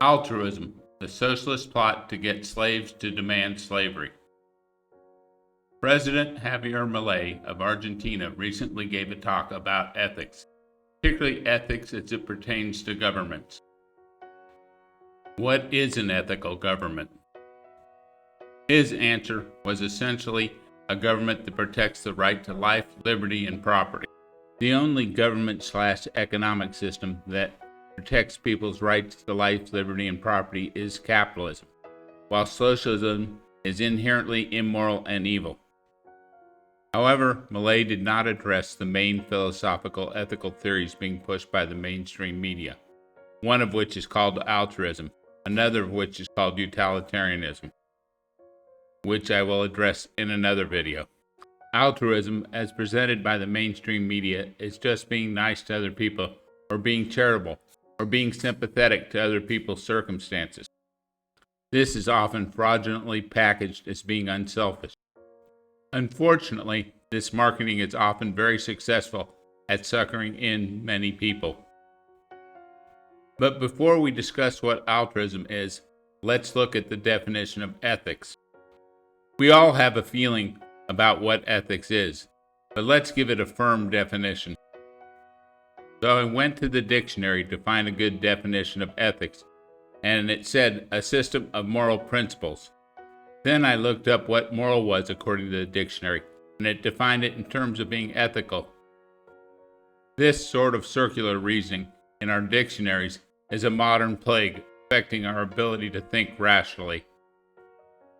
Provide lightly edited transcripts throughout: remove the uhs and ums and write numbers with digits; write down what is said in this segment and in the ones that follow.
Altruism, the socialist plot to get slaves to demand slavery. President Javier Milei of Argentina recently gave a talk about ethics, particularly ethics as it pertains to governments. What is an ethical government? His answer was essentially a government that protects the right to life, liberty, and property. The only government/economic system that protects people's rights to life, liberty, and property is capitalism, while socialism is inherently immoral and evil. However, Milei did not address the main philosophical ethical theories being pushed by the mainstream media, one of which is called altruism, another of which is called utilitarianism, which I will address in another video. Altruism, as presented by the mainstream media, is just being nice to other people, or being charitable, or being sympathetic to other people's circumstances. This is often fraudulently packaged as being unselfish. Unfortunately, this marketing is often very successful at suckering in many people. But before we discuss what altruism is, let's look at the definition of ethics. We all have a feeling about what ethics is, but let's give it a firm definition. So I went to the dictionary to find a good definition of ethics, and it said a system of moral principles. Then I looked up what moral was according to the dictionary, and it defined it in terms of being ethical. This sort of circular reasoning in our dictionaries is a modern plague affecting our ability to think rationally.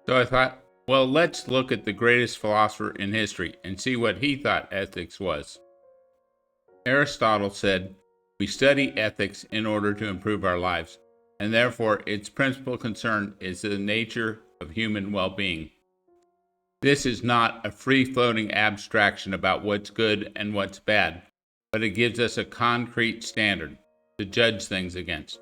So I thought, well, let's look at the greatest philosopher in history and see what he thought ethics was. Aristotle said, "We study ethics in order to improve our lives, and therefore its principal concern is the nature of human well-being." This is not a free-floating abstraction about what's good and what's bad, but it gives us a concrete standard to judge things against.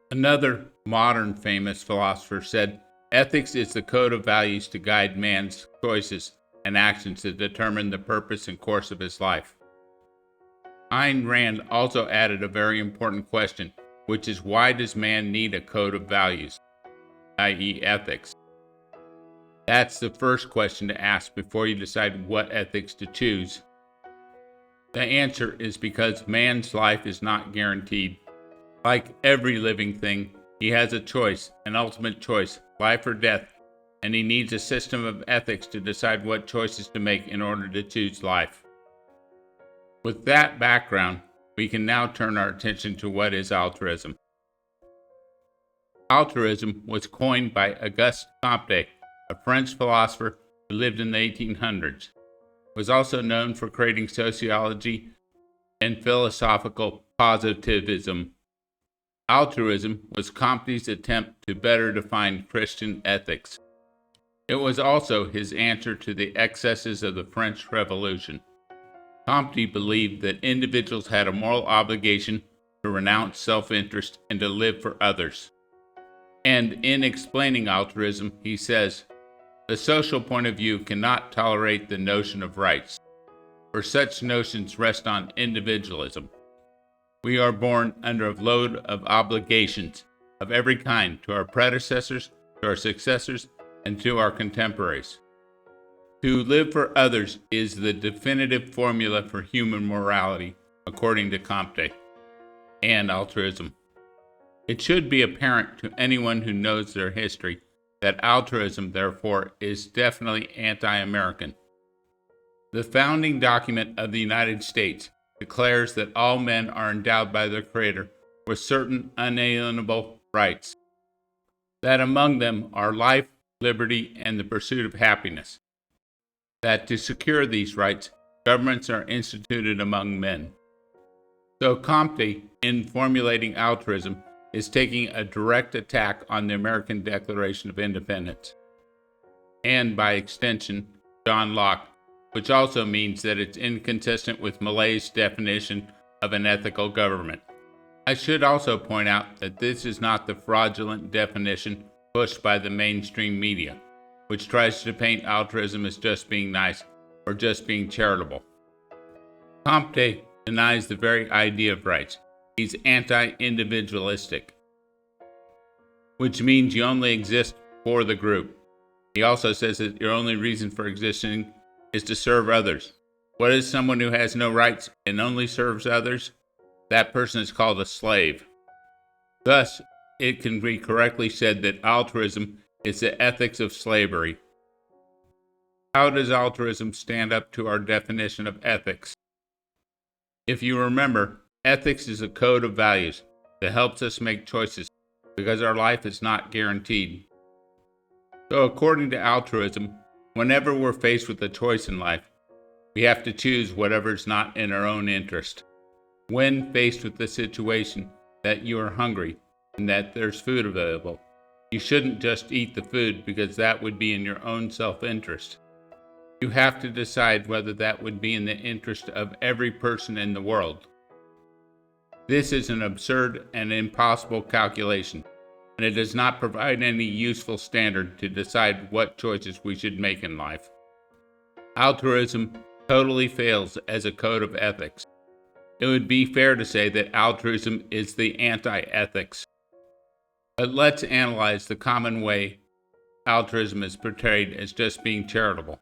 Another modern famous philosopher said, "Ethics is the code of values to guide man's choices and actions to determine the purpose and course of his life." Ayn Rand also added a very important question, which is, why does man need a code of values, i.e. ethics? That's the first question to ask before you decide what ethics to choose. The answer is because man's life is not guaranteed. Like every living thing, he has a choice, an ultimate choice, life or death, and he needs a system of ethics to decide what choices to make in order to choose life. With that background, we can now turn our attention to what is altruism. Altruism was coined by Auguste Comte, a French philosopher who lived in the 1800s. He was also known for creating sociology and philosophical positivism. Altruism was Comte's attempt to better define Christian ethics. It was also his answer to the excesses of the French Revolution. Comte believed that individuals had a moral obligation to renounce self-interest and to live for others. And in explaining altruism, he says, "The social point of view cannot tolerate the notion of rights, for such notions rest on individualism. We are born under a load of obligations of every kind to our predecessors, to our successors, and to our contemporaries. To live for others is the definitive formula for human morality, according to Comte, and altruism. It should be apparent to anyone who knows their history that altruism, therefore, is definitely anti-American. The founding document of the United States declares that all men are endowed by their Creator with certain unalienable rights, that among them are life, liberty, and the pursuit of happiness, that to secure these rights, governments are instituted among men." So Comte, in formulating altruism, is taking a direct attack on the American Declaration of Independence, and by extension, John Locke, which also means that it's inconsistent with Milei's definition of an ethical government. I should also point out that this is not the fraudulent definition pushed by the mainstream media, which tries to paint altruism as just being nice or just being charitable. Comte denies the very idea of rights. He's anti-individualistic. which means you only exist for the group. He also says that your only reason for existing is to serve others. What is someone who has no rights and only serves others? That person is called a slave. Thus, it can be correctly said that altruism is the ethics of slavery. How does altruism stand up to our definition of ethics? If you remember, ethics is a code of values that helps us make choices because our life is not guaranteed. So according to altruism, whenever we're faced with a choice in life, we have to choose whatever is not in our own interest. When faced with the situation that you are hungry and that there's food available, you shouldn't just eat the food because that would be in your own self-interest. You have to decide whether that would be in the interest of every person in the world. This is an absurd and impossible calculation, and it does not provide any useful standard to decide what choices we should make in life. Altruism totally fails as a code of ethics. It would be fair to say that altruism is the anti-ethics. But let's analyze the common way altruism is portrayed as just being charitable.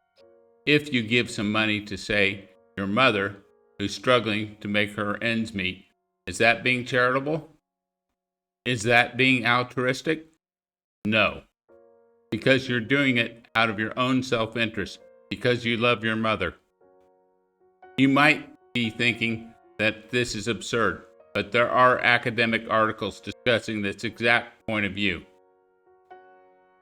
If you give some money to, say, your mother, who's struggling to make her ends meet, is that being charitable? Is that being altruistic? No, because you're doing it out of your own self-interest, because you love your mother. You might be thinking that this is absurd, but there are academic articles discussing this exact point of view.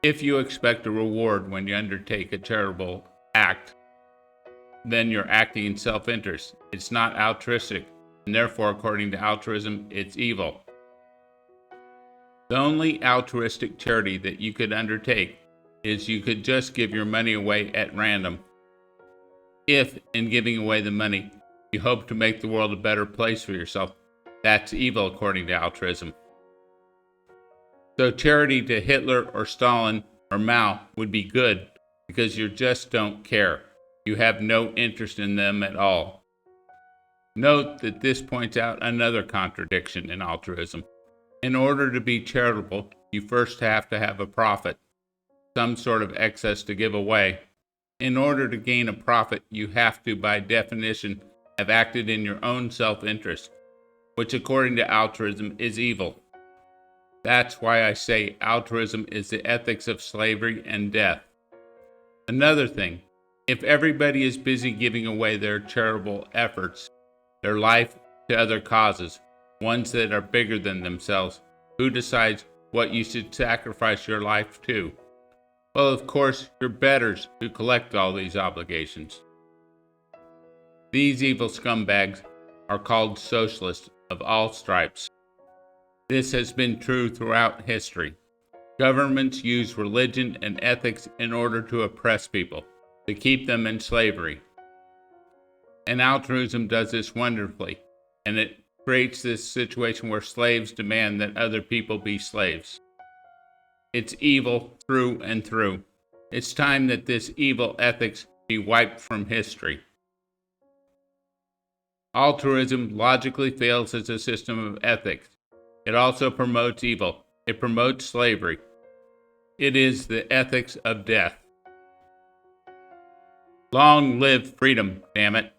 If you expect a reward when you undertake a charitable act, then you're acting in self-interest. It's not altruistic, and therefore, according to altruism, it's evil. The only altruistic charity that you could undertake is you could just give your money away at random. If, in giving away the money, you hope to make the world a better place for yourself, that's evil according to altruism. So charity to Hitler or Stalin or Mao would be good because you just don't care. You have no interest in them at all. Note that this points out another contradiction in altruism. In order to be charitable, you first have to have a profit, some sort of excess to give away. In order to gain a profit, you have to, by definition, have acted in your own self-interest, which according to altruism is evil. That's why I say altruism is the ethics of slavery and death. Another thing, if everybody is busy giving away their charitable efforts, their life to other causes, ones that are bigger than themselves, who decides what you should sacrifice your life to? Well, of course, your betters who collect all these obligations. These evil scumbags are called socialists of all stripes. This has been true throughout history. Governments use religion and ethics in order to oppress people, to keep them in slavery. And altruism does this wonderfully, and it creates this situation where slaves demand that other people be slaves. It's evil through and through. It's time that this evil ethics be wiped from history. Altruism logically fails as a system of ethics. It also promotes evil. It promotes slavery. It is the ethics of death. Long live freedom, damn it.